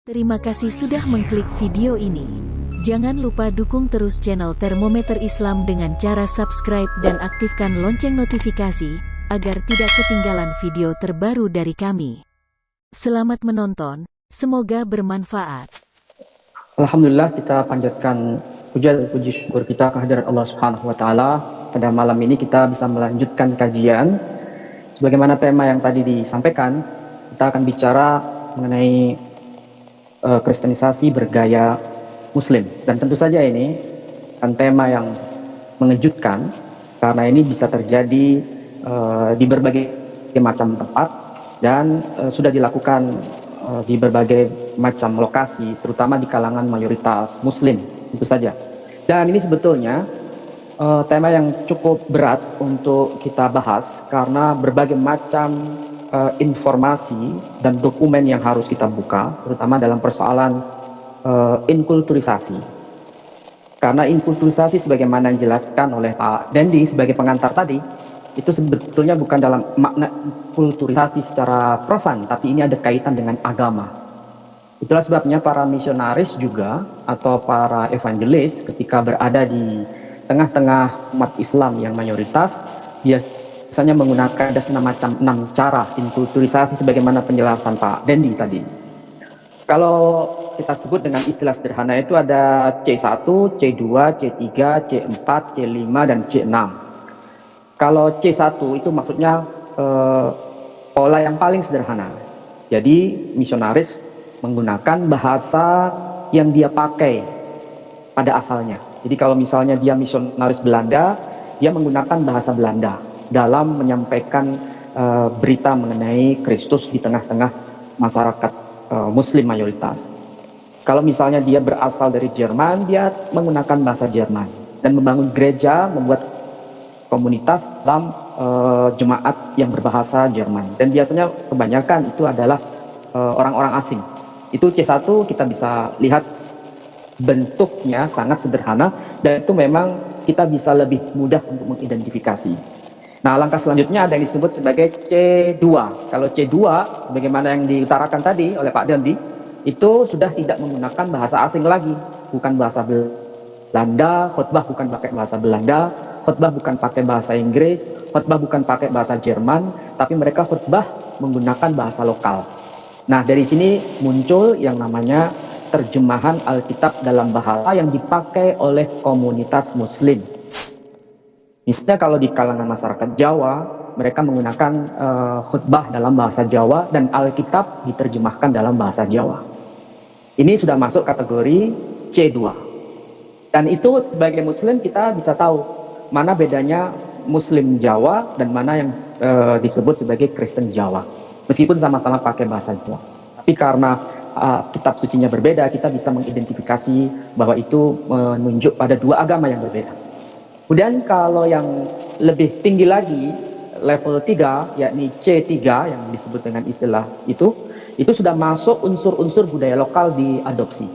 Terima kasih sudah mengklik video ini. Jangan lupa dukung terus channel Termometer Islam dengan cara subscribe dan aktifkan lonceng notifikasi, agar tidak ketinggalan video terbaru dari kami. Selamat menonton, semoga bermanfaat. Alhamdulillah, kita panjatkan puja dan puji syukur kita kehadirat Allah Subhanahu wa taala. Pada malam ini kita bisa melanjutkan kajian. Sebagaimana tema yang tadi disampaikan, kita akan bicara mengenai kristenisasi bergaya muslim. Dan tentu saja ini kan tema yang mengejutkan, karena ini bisa terjadi di berbagai macam tempat dan sudah dilakukan di berbagai macam lokasi, terutama di kalangan mayoritas muslim, tentu saja. Dan ini sebetulnya tema yang cukup berat untuk kita bahas, karena berbagai macam informasi dan dokumen yang harus kita buka, terutama dalam persoalan inkulturisasi. Karena inkulturisasi sebagaimana yang dijelaskan oleh Pak Dendi sebagai pengantar tadi, itu sebetulnya bukan dalam makna kulturisasi secara profan, tapi ini ada kaitan dengan agama. Itulah sebabnya para misionaris juga, atau para evangelis, ketika berada di tengah-tengah umat Islam yang mayoritas, biasanya menggunakan ada semacam 6 cara inkulturisasi sebagaimana penjelasan Pak Dendi tadi. Kalau kita sebut dengan istilah sederhana itu ada C1, C2, C3, C4, C5, dan C6. Kalau C1 itu maksudnya pola yang paling sederhana. Jadi misionaris menggunakan bahasa yang dia pakai pada asalnya. Jadi kalau misalnya dia misionaris Belanda, dia menggunakan bahasa Belanda dalam menyampaikan berita mengenai Kristus di tengah-tengah masyarakat muslim mayoritas. Kalau misalnya dia berasal dari Jerman, dia menggunakan bahasa Jerman dan membangun gereja, membuat komunitas dalam jemaat yang berbahasa Jerman. Dan biasanya kebanyakan itu adalah orang-orang asing. Itu C1, kita bisa lihat bentuknya sangat sederhana, dan itu memang kita bisa lebih mudah untuk mengidentifikasi. Nah, langkah selanjutnya ada yang disebut sebagai C2. Kalau C2, sebagaimana yang diutarakan tadi oleh Pak Dendi, itu sudah tidak menggunakan bahasa asing lagi. Bukan bahasa Belanda, khotbah bukan pakai bahasa Belanda, khotbah bukan pakai bahasa Inggris, khotbah bukan pakai bahasa Jerman, tapi mereka khotbah menggunakan bahasa lokal. Nah, dari sini muncul yang namanya terjemahan Alkitab dalam bahasa yang dipakai oleh komunitas muslim. Misalnya kalau di kalangan masyarakat Jawa, mereka menggunakan khutbah dalam bahasa Jawa dan Alkitab diterjemahkan dalam bahasa Jawa. Ini sudah masuk kategori C2. Dan itu sebagai muslim kita bisa tahu mana bedanya muslim Jawa dan mana yang disebut sebagai Kristen Jawa. Meskipun sama-sama pakai bahasa Jawa. Tapi karena kitab sucinya berbeda, kita bisa mengidentifikasi bahwa itu menunjuk pada dua agama yang berbeda. Kemudian kalau yang lebih tinggi lagi, level 3, yakni C3 yang disebut dengan istilah itu sudah masuk unsur-unsur budaya lokal diadopsi.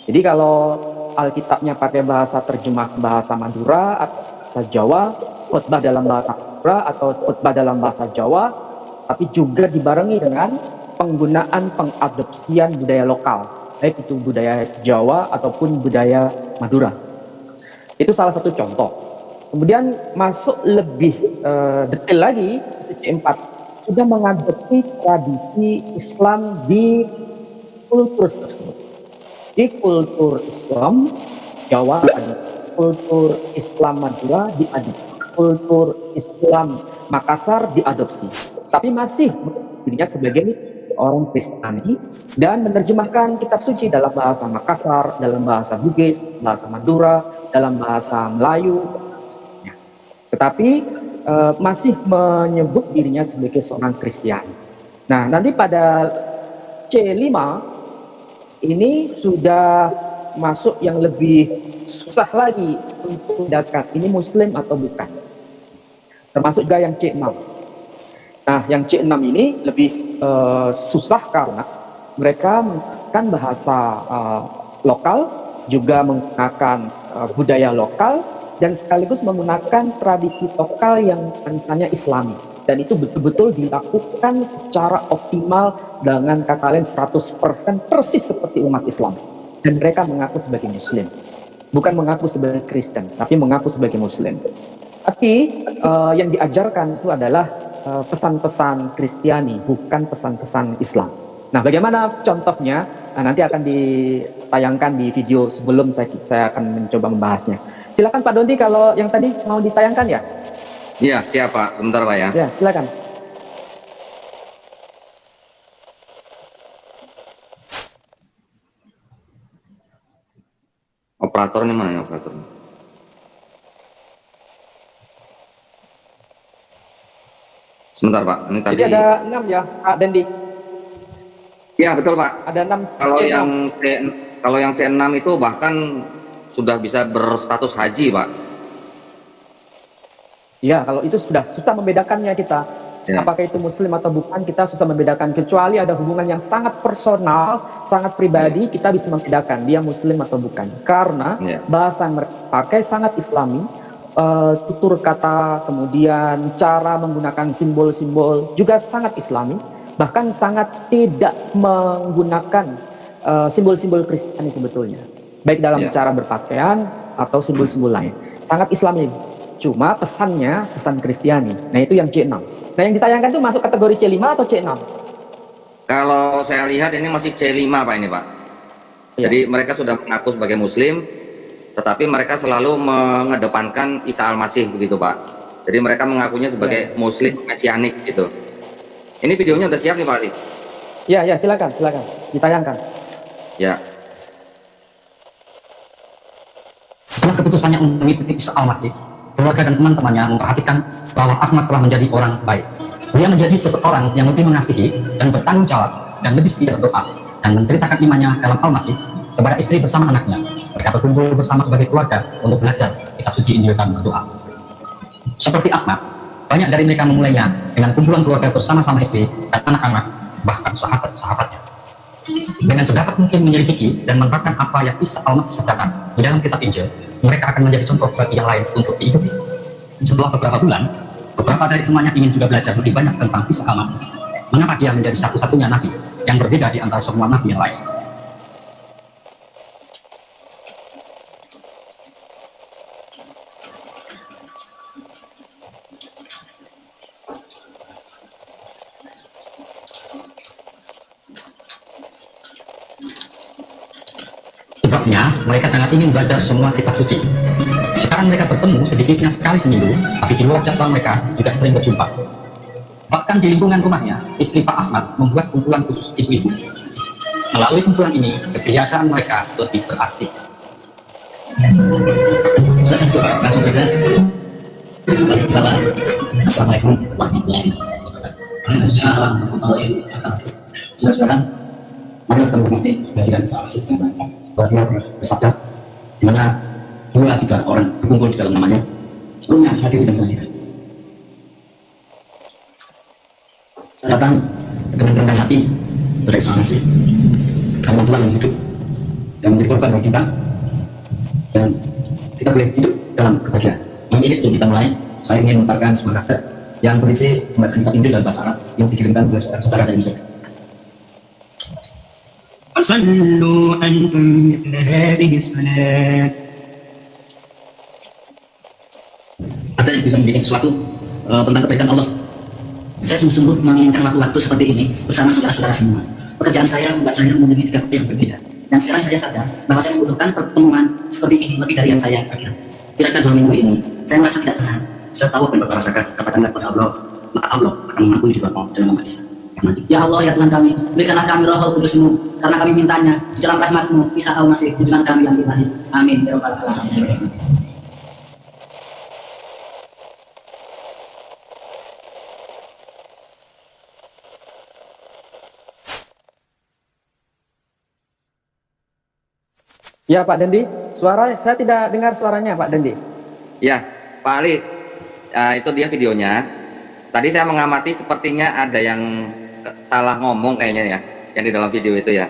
Jadi kalau Alkitabnya pakai bahasa terjemah bahasa Madura atau bahasa Jawa, khotbah dalam bahasa Madura atau khotbah dalam bahasa Jawa, tapi juga dibarengi dengan penggunaan pengadopsian budaya lokal, baik itu budaya Jawa ataupun budaya Madura. Itu salah satu contoh. Kemudian masuk lebih detail lagi, C4 sudah mengadopsi tradisi Islam di kultur tersebut. Di kultur Islam Jawa diadopsi, kultur Islam Madura diadopsi, kultur Islam Makassar diadopsi. Tapi masih dirinya sebagai orang Kristiani dan menerjemahkan kitab suci dalam bahasa Makassar, dalam bahasa Bugis, bahasa Madura, dalam bahasa Melayu. Tetapi masih menyebut dirinya sebagai seorang Kristiani. Nah, nanti pada C5 ini sudah masuk yang lebih susah lagi untuk membedakan ini Muslim atau bukan. Termasuk juga yang C6. Nah, yang C6 ini lebih susah karena mereka menggunakan bahasa lokal, juga menggunakan budaya lokal, dan sekaligus menggunakan tradisi lokal yang misalnya Islami. dan itu betul-betul dilakukan secara optimal dengan kata lain 100% persis seperti umat Islam, dan mereka mengaku sebagai Muslim, bukan mengaku sebagai Kristen, tapi mengaku sebagai Muslim. Tapi yang diajarkan itu adalah pesan-pesan Kristiani, bukan pesan-pesan Islam. Nah, bagaimana contohnya? Nah, nanti akan ditayangkan di video sebelum saya akan mencoba membahasnya. Silakan Pak Dondi, kalau yang tadi mau ditayangkan ya? Iya, siap Pak. Sebentar Pak ya. Ya, silakan. Operator ini mana ya operator? Sebentar Pak, ini tadi. Jadi ada 6 ya, Pak Dendi? Iya betul Pak. Ada 6. Kalau yang C6 itu bahkan sudah bisa berstatus haji Pak. Ya, kalau itu sudah susah membedakannya kita. Ya. Apakah itu Muslim atau bukan, kita susah membedakan. Kecuali ada hubungan yang sangat personal, sangat pribadi, kita bisa membedakan dia Muslim atau bukan. Karena bahasa yang mereka pakai sangat Islami, tutur kata, kemudian cara menggunakan simbol-simbol juga sangat Islami. Bahkan sangat tidak menggunakan simbol-simbol Kristiani sebetulnya. Baik dalam cara berpakaian atau simbol-simbol lain. Sangat Islami. Cuma pesannya pesan Kristiani. Nah, itu yang C6. Nah, yang ditayangkan itu masuk kategori C5 atau C6? Kalau saya lihat ini masih C5 Pak ini Pak. Ya. Jadi mereka sudah mengaku sebagai Muslim, tetapi mereka selalu mengedepankan Isa Al-Masih begitu Pak. Jadi mereka mengakunya sebagai Muslim Mesianik gitu. Ini videonya udah siap nih Pak Ali? Ya, silakan ditayangkan. Ya. Setelah keputusannya untuk mengikuti Isa Al-Masih, keluarga dan teman-temannya memperhatikan bahwa Ahmad telah menjadi orang baik. Dia menjadi seseorang yang lebih mengasihi dan bertanggung jawab dan lebih setia berdoa, dan menceritakan imannya dalam Al-Masih kepada istri bersama anaknya. Mereka berkumpul bersama sebagai keluarga untuk belajar kitab suci Injil dan berdoa. Seperti Ahmad, banyak dari mereka memulainya dengan kumpulan keluarga bersama-sama istri dan anak-anak, bahkan sahabat-sahabatnya. Dengan sedapat mungkin menyelidiki dan menerapkan apa yang Isa Al-Masih sabdakan di dalam kitab Injil, mereka akan menjadi contoh bagi yang lain untuk diikuti. Setelah beberapa bulan, beberapa dari temannya ingin juga belajar lebih banyak tentang Isa Al-Masih. Mengapa dia menjadi satu-satunya nabi yang berbeda di antara semua nabi yang lain? Sebabnya, mereka sangat ingin belajar semua kitab suci. Sekarang mereka bertemu sedikitnya sekali seminggu, tapi di luar jadwal mereka juga sering berjumpa. Bahkan di lingkungan rumahnya, istri Pak Ahmad membuat kumpulan khusus ibu-ibu. Melalui kumpulan ini, kebiasaan mereka lebih berarti. Assalamualaikum warahmatullahi wabarakatuh. Sekarang, mari kita mengerti kelahiran Isa Al-Masih yang banyak. Bahwa dia bersabda, di mana 2-3 orang berkumpul di dalam namanya, seluruhnya hadir di dalam kelahiran. Datang dengan hati pada Isa Al-Masih, kamu Tuhan yang hidup dan menjadi korban bagi kita, dan kita boleh hidup dalam kebahagiaan. Yang ini sebelum kita mulai, saya ingin mengantarkan sebuah kaset yang berisi pembacaan kitab Injil dalam bahasa Arab yang dikirimkan oleh saudara dari Mesir. صلوا أنتم مثل هذه الصلاة. Ada yang bisa membuat sesuatu tentang kebaikan Allah. Saya sungguh-sungguh menginginkan waktu-waktu seperti ini bersama saudara-saudara semua. Pekerjaan saya membuat saya memiliki tiga yang berbeda. Dan sekarang saya sadar bahwa saya membutuhkan pertemuan seperti ini lebih dari yang saya kira. Kira-kira 2 minggu ini, saya merasa tidak tenang. Saya tahu apa yang Bapak rasakan kepada Allah, maka Allah akan mengampuni di bawah dalam nama Isa. Ya Allah, ya Tuhan kami, berikanlah kami Roh Kudus-Mu, karena kami mintanya di dalam rahmat-Mu, Isa Al-Masih, junjungan kami yang ilahi. Amin. Ya Rabbal Alamin. Ya Pak Dendi, saya tidak dengar suaranya Pak Dendi. Ya Pak Ali, itu dia videonya. Tadi saya mengamati sepertinya ada yang salah ngomong kayaknya ya, yang di dalam video itu ya.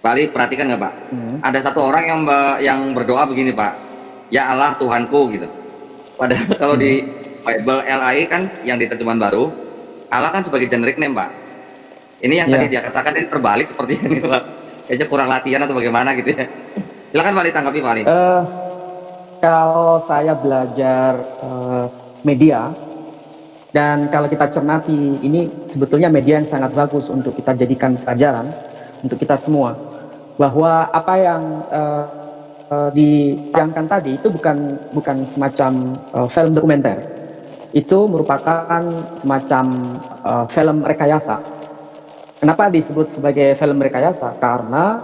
Pak Ali perhatikan nggak Pak? Ada satu orang yang berdoa begini Pak, ya Allah Tuhanku gitu. Padahal kalau Bible LAI kan yang di terjemahan baru, Allah kan sebagai generic name, Pak. Ini yang tadi dia katakan ini terbalik seperti ini, Pak. Kayaknya kurang latihan atau bagaimana gitu ya. Silakan Pak Ali, tanggapi Pak Ali. Kalau saya belajar media, dan kalau kita cermati, ini sebetulnya media yang sangat bagus untuk kita jadikan pelajaran untuk kita semua, bahwa apa yang ditayangkan tadi itu bukan semacam film dokumenter, itu merupakan semacam film rekayasa. Kenapa disebut sebagai film rekayasa? Karena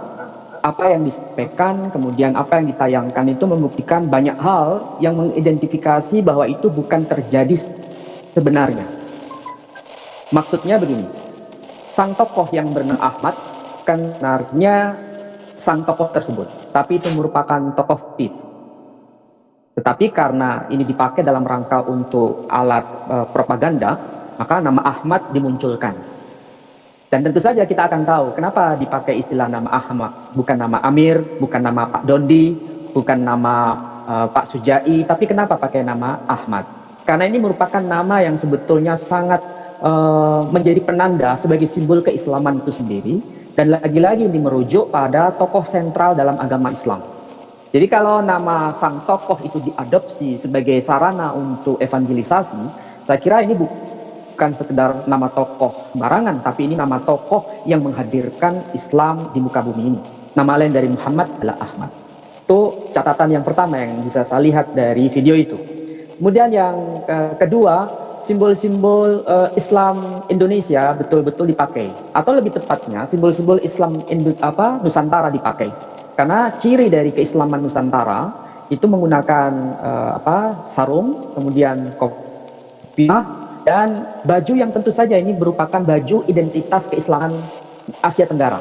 apa yang disampaikan, kemudian apa yang ditayangkan itu membuktikan banyak hal yang mengidentifikasi bahwa itu bukan terjadi sebenarnya. Maksudnya begini, sang tokoh yang bernama Ahmad kan sebenarnya sang tokoh tersebut, tapi itu merupakan tokoh fiktif. Tetapi karena ini dipakai dalam rangka untuk alat propaganda, maka nama Ahmad dimunculkan. Dan tentu saja kita akan tahu kenapa dipakai istilah nama Ahmad, bukan nama Amir, bukan nama Pak Dondi, bukan nama Pak Sujai, tapi kenapa pakai nama Ahmad? Karena ini merupakan nama yang sebetulnya sangat menjadi penanda sebagai simbol keislaman itu sendiri, dan lagi-lagi ini merujuk pada tokoh sentral dalam agama Islam. Jadi kalau nama sang tokoh itu diadopsi sebagai sarana untuk evangelisasi, saya kira ini bukan sekedar nama tokoh sembarangan, tapi ini nama tokoh yang menghadirkan Islam di muka bumi ini. Nama lain dari Muhammad adalah Ahmad. Itu catatan yang pertama yang bisa saya lihat dari video itu. Kemudian yang kedua, simbol-simbol Islam Indonesia betul-betul dipakai, atau lebih tepatnya simbol-simbol Islam Nusantara dipakai. Karena ciri dari keislaman Nusantara itu menggunakan sarung, kemudian kopiah, dan baju yang tentu saja ini merupakan baju identitas keislaman Asia Tenggara.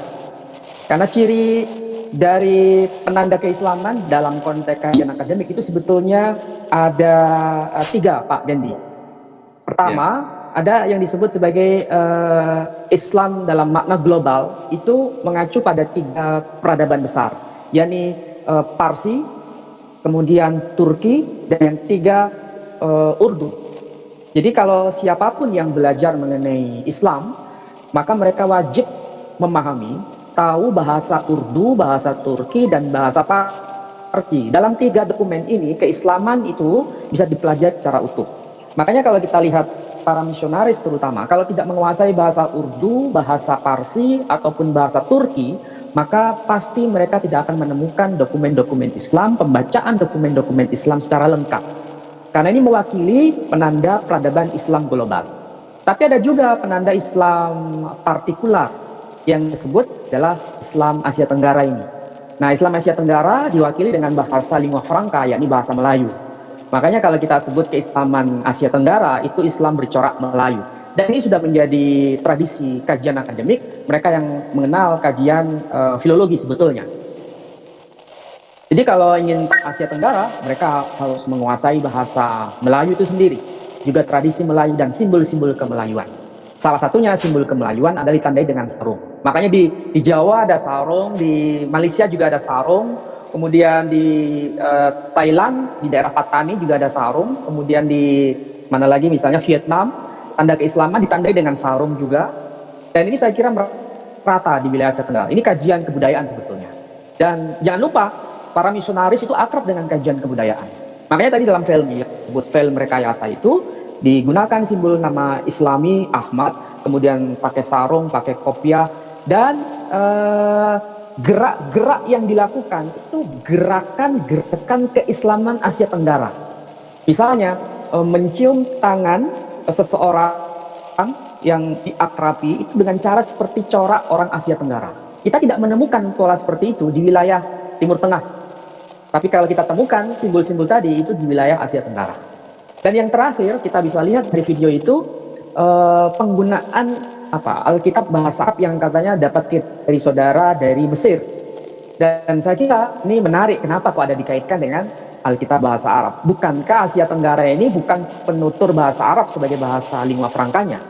Karena ciri dari penanda keislaman dalam konteks kajian akademik itu sebetulnya ada 3, Pak Dendi. Pertama, ada yang disebut sebagai Islam dalam makna global, itu mengacu pada 3 peradaban besar, yakni Parsi, kemudian Turki, dan yang 3 Urdu. Jadi kalau siapapun yang belajar mengenai Islam, maka mereka wajib memahami, tahu bahasa Urdu, bahasa Turki, dan bahasa Parsi. Dalam 3 dokumen ini, keislaman itu bisa dipelajari secara utuh. Makanya kalau kita lihat para misionaris terutama, kalau tidak menguasai bahasa Urdu, bahasa Parsi, ataupun bahasa Turki, maka pasti mereka tidak akan menemukan dokumen-dokumen Islam, pembacaan dokumen-dokumen Islam secara lengkap. Karena ini mewakili penanda peradaban Islam global. Tapi ada juga penanda Islam partikular yang disebut adalah Islam Asia Tenggara ini. Nah, Islam Asia Tenggara diwakili dengan bahasa lingua franca, yakni bahasa Melayu. Makanya kalau kita sebut keislaman Asia Tenggara, itu Islam bercorak Melayu. Dan ini sudah menjadi tradisi kajian akademik, mereka yang mengenal kajian filologi sebetulnya. Jadi kalau ingin Asia Tenggara, mereka harus menguasai bahasa Melayu itu sendiri. Juga tradisi Melayu dan simbol-simbol kemelayuan. Salah satunya simbol kemelayuan adalah ditandai dengan sarung. Makanya di Jawa ada sarung, di Malaysia juga ada sarung, kemudian di Thailand, di daerah Patani juga ada sarung, kemudian di mana lagi misalnya Vietnam, tanda keislaman ditandai dengan sarung juga. Dan ini saya kira merata di wilayah Asia Tenggara. Ini kajian kebudayaan sebetulnya. Dan jangan lupa, para misionaris itu akrab dengan kajian kebudayaan. Makanya tadi dalam film film rekayasa itu digunakan simbol nama Islami Ahmad, kemudian pakai sarung, pakai kopiah, dan gerak-gerak yang dilakukan itu gerakan keislaman Asia Tenggara. Misalnya mencium tangan seseorang yang diakrabi itu dengan cara seperti corak orang Asia Tenggara. Kita tidak menemukan pola seperti itu di wilayah Timur Tengah. Tapi kalau kita temukan simbol-simbol tadi itu di wilayah Asia Tenggara. Dan yang terakhir kita bisa lihat dari video itu penggunaan Alkitab bahasa Arab yang katanya dapat dari saudara dari Mesir. Dan saya kira ini menarik, kenapa kok ada dikaitkan dengan Alkitab bahasa Arab? Bukankah Asia Tenggara ini bukan penutur bahasa Arab sebagai bahasa lingua francanya?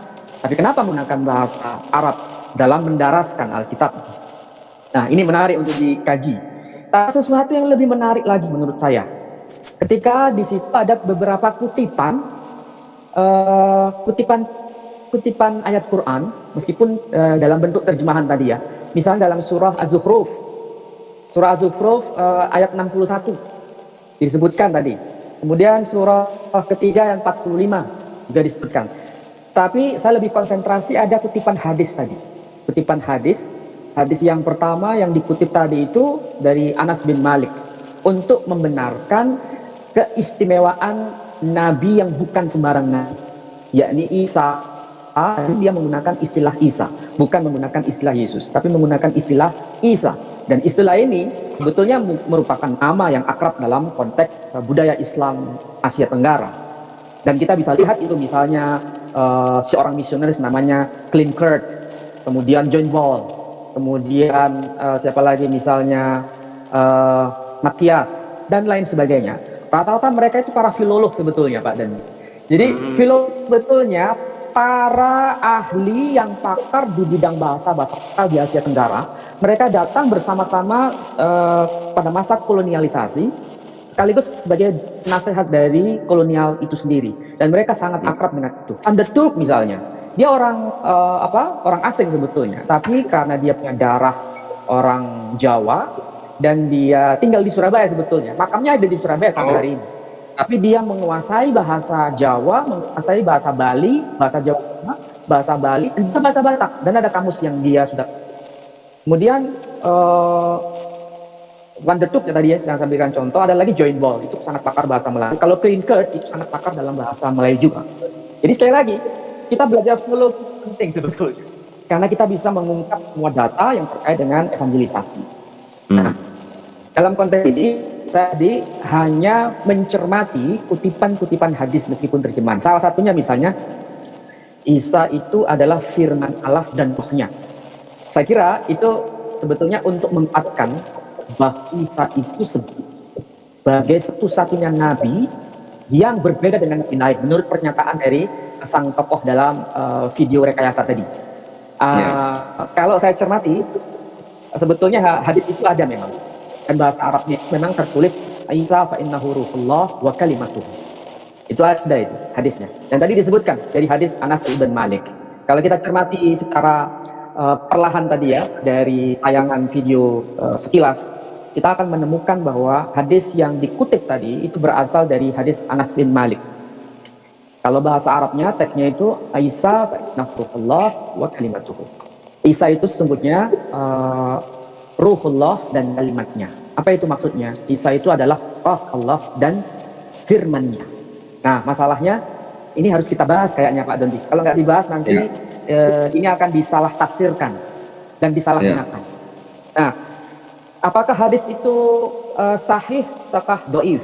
Tapi kenapa menggunakan bahasa Arab dalam mendaraskan Alkitab? Nah, ini menarik untuk dikaji. Sesuatu yang lebih menarik lagi menurut saya, ketika di situ ada beberapa kutipan kutipan ayat Quran, meskipun dalam bentuk terjemahan tadi ya. Misalnya dalam surah Az-Zukhruf, ayat 61 disebutkan tadi. Kemudian surah ketiga yang 45 juga disebutkan. Tapi saya lebih konsentrasi ada kutipan hadis tadi. Kutipan hadis yang pertama yang dikutip tadi itu dari Anas bin Malik untuk membenarkan keistimewaan Nabi yang bukan sembarang Nabi, yakni Isa. Dia menggunakan istilah Isa, bukan menggunakan istilah Yesus, tapi menggunakan istilah Isa. Dan istilah ini sebetulnya merupakan nama yang akrab dalam konteks budaya Islam Asia Tenggara. Dan kita bisa lihat itu misalnya seorang misionaris namanya Clint Kirk, kemudian John Ball, kemudian siapa lagi misalnya Matias, dan lain sebagainya. Rata-rata mereka itu para filolog sebetulnya Pak Dani. Jadi filolog sebetulnya para ahli yang pakar di bidang bahasa di Asia Tenggara. Mereka datang bersama-sama pada masa kolonialisasi, sekaligus sebagai nasihat dari kolonial itu sendiri. Dan mereka sangat akrab dengan itu. Van der Tulk misalnya, dia orang asing sebetulnya, tapi karena dia punya darah orang Jawa dan dia tinggal di Surabaya sebetulnya, makamnya ada di Surabaya sampai hari ini. Tapi dia menguasai bahasa Jawa, menguasai bahasa Bali, bahasa Jawa, bahasa Bali, dan juga bahasa Batak. Dan ada kamus yang dia sudah. Kemudian Van der Tulk tadi ya, yang saya berikan contoh, ada lagi John Ball, itu sangat pakar bahasa Melayu. Kalau Clint Kirk itu sangat pakar dalam bahasa Melayu juga. Jadi sekali lagi, kita belajar filologi penting sebetulnya. Karena kita bisa mengungkap semua data yang terkait dengan evangelisasi. Nah, dalam konteks ini, saya hanya mencermati kutipan-kutipan hadis meskipun terjemahan. Salah satunya misalnya, Isa itu adalah firman Allah dan rohnya. Saya kira itu sebetulnya untuk menguatkan bahwa Isa itu sebagai satu-satunya nabi yang berbeda dengan Nabi lain menurut pernyataan dari sang tokoh dalam video rekayasa tadi. Kalau saya cermati, sebetulnya hadis itu ada memang. Dan bahasa Arabnya memang tertulis Isa fa innahu ruhullah wa kalimatuh. Itu ada itu hadisnya. Dan tadi disebutkan dari hadis Anas bin Malik. Kalau kita cermati secara perlahan tadi ya dari tayangan video sekilas, kita akan menemukan bahwa hadis yang dikutip tadi itu berasal dari hadis Anas bin Malik. Kalau bahasa Arabnya teksnya itu Isa fa innahu ruhullah wa kalimatuh. Isa itu sesungguhnya ruhullah dan kalimatnya. Apa itu maksudnya? Isa itu adalah roh Allah dan firman-Nya. Nah, masalahnya ini harus kita bahas kayaknya Pak Dondi. Kalau nggak dibahas nanti ini akan disalah tafsirkan dan disalahgunakan. Nah, apakah hadis itu sahih ataukah dhaif?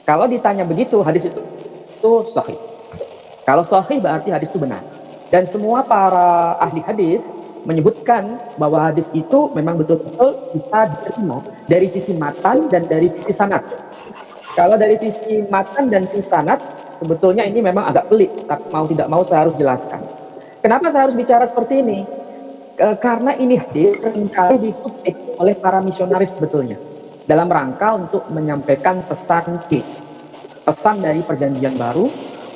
Kalau ditanya begitu, hadis itu sahih. Kalau sahih berarti hadis itu benar. Dan semua para ahli hadis menyebutkan bahwa hadis itu memang betul-betul bisa diterima dari sisi matan dan dari sisi sanad. Kalau dari sisi matan dan sisi sanad, sebetulnya ini memang agak pelik, tapi mau tidak mau saya harus jelaskan. Kenapa saya harus bicara seperti ini? Karena ini hadis seringkali dikutip oleh para misionaris sebetulnya dalam rangka untuk menyampaikan pesan dari perjanjian baru,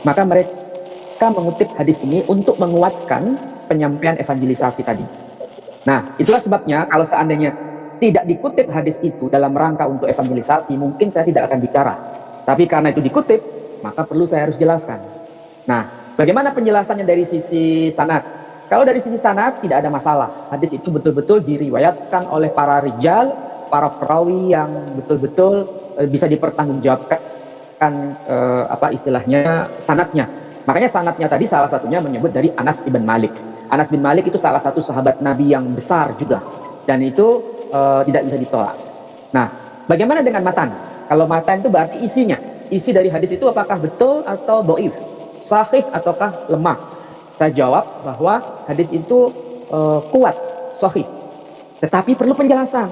maka mereka mengutip hadis ini untuk menguatkan penyampaian evangelisasi tadi. Nah, itulah sebabnya kalau seandainya tidak dikutip hadis itu dalam rangka untuk evangelisasi, mungkin saya tidak akan bicara. Tapi karena itu dikutip, maka perlu saya harus jelaskan. Nah, bagaimana penjelasannya dari sisi sanad? Kalau dari sisi sanad tidak ada masalah. Hadis itu betul-betul diriwayatkan oleh para rijal, para perawi yang betul-betul bisa dipertanggungjawabkan istilahnya sanadnya. Makanya sanadnya tadi salah satunya menyebut dari Anas bin Malik. Anas bin Malik itu salah satu sahabat Nabi yang besar juga. Dan itu tidak bisa ditolak. Nah, bagaimana dengan matan? Kalau matan itu berarti isinya. Isi dari hadis itu apakah betul atau dhaif? Sahih ataukah lemah? Saya jawab bahwa hadis itu kuat, sahih. Tetapi perlu penjelasan.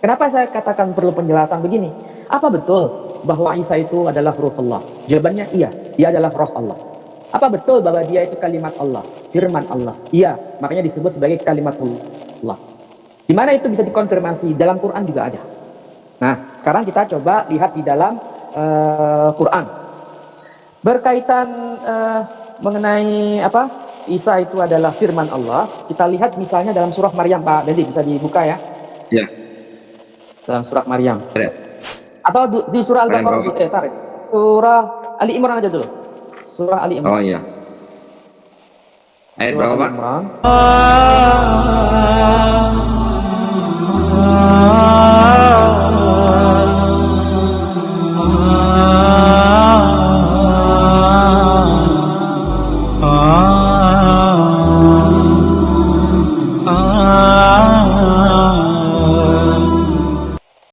Kenapa saya katakan perlu penjelasan begini? Apa betul bahwa Isa itu adalah ruh Allah? Jawabannya iya, dia adalah roh Allah. Apa betul bahwa dia itu kalimat Allah, firman Allah? Iya, makanya disebut sebagai kalimat Allah. Di mana itu bisa dikonfirmasi? Dalam Quran juga ada. Nah, sekarang kita coba lihat di dalam Quran. Berkaitan mengenai apa? Isa itu adalah firman Allah. Kita lihat misalnya dalam surah Maryam, Pak. Jadi bisa dibuka ya. Ya. Dalam surah Maryam. Ya. Atau di surah Al-Baqarah, Maryam, surah Ali Imran aja dulu. Surah Ali Imran. Oh iya. Ayat Surah berapa, Ali Pak? Imran.